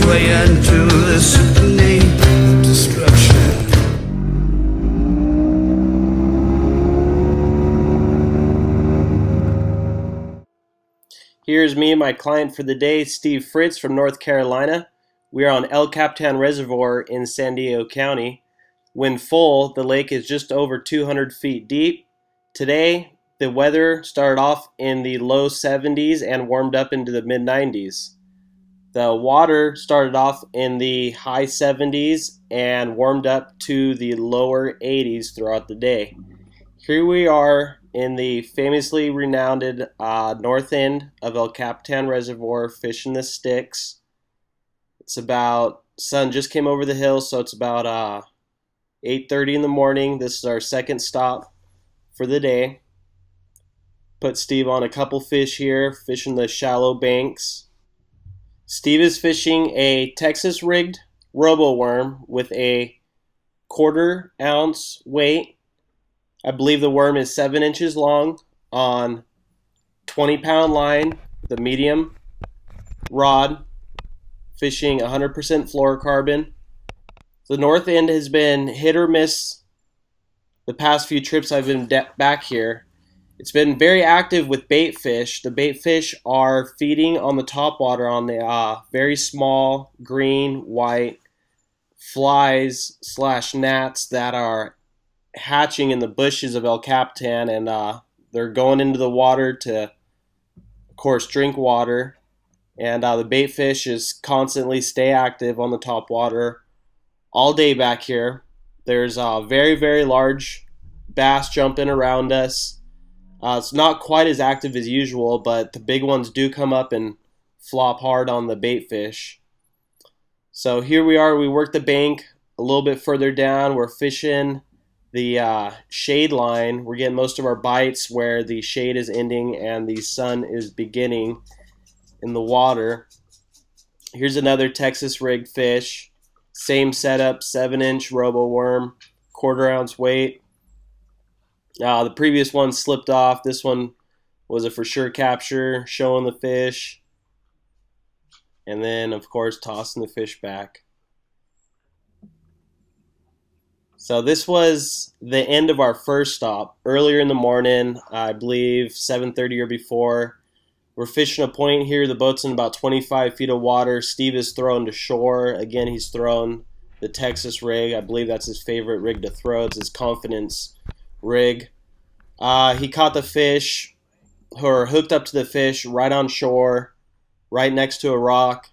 way into the symphony of destruction. Here's me and my client for the day, Steve Fritz from North Carolina. We are on El Capitan Reservoir in San Diego County. When full, the lake is just over 200 feet deep. Today, the weather started off in the low 70s and warmed up into the mid 90s. The water started off in the high 70s and warmed up to the lower 80s throughout the day. Here we are in the famously renowned north end of El Capitan Reservoir fishing the sticks. It's about, sun just came over the hill, so it's about 8:30 in the morning. This is our second stop for the day. Put Steve on a couple fish here, fishing the shallow banks. Steve is fishing a Texas rigged robo worm with a 1/4 ounce weight. I believe the worm is 7 inches long on 20-pound line, the medium rod, fishing 100% fluorocarbon. The north end has been hit or miss the past few trips I've been back here. It's been very active with bait fish. The bait fish are feeding on the top water on the very small green, white flies / gnats that are hatching in the bushes of El Capitan, and they're going into the water to, of course, drink water. And the bait fish is constantly stay active on the top water all day back here. There's very, very large bass jumping around us. It's not quite as active as usual, but the big ones do come up and flop hard on the bait fish. So here we are. We work the bank a little bit further down. We're fishing the shade line. We're getting most of our bites where the shade is ending and the sun is beginning in the water. Here's another Texas rigged fish. Same setup, 7-inch robo worm, 1/4 ounce weight. The previous one slipped off. This one was a for sure capture, showing the fish. And then, of course, tossing the fish back. So this was the end of our first stop. Earlier in the morning, I believe 7:30 or before, we're fishing a point here. The boat's in about 25 feet of water. Steve is throwing to shore. Again, he's throwing the Texas rig. I believe that's his favorite rig to throw. It's his confidence rig. He caught the fish, or hooked up to the fish right on shore, right next to a rock,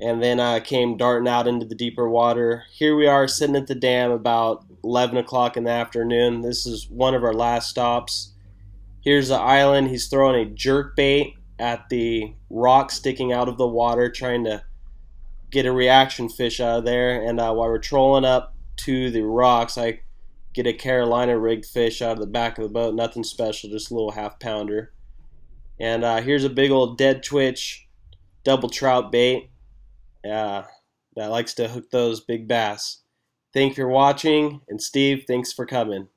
and then came darting out into the deeper water. Here we are sitting at the dam about 11 o'clock in the afternoon. This is one of our last stops. Here's the island. He's throwing a jerk bait at the rock sticking out of the water, trying to get a reaction fish out of there. And while we're trolling up to the rocks, I get a Carolina rigged fish out of the back of the boat. Nothing special, just a little 1/2 pounder. And here's a big old dead twitch double trout bait that likes to hook those big bass. Thank you for watching, and Steve, thanks for coming.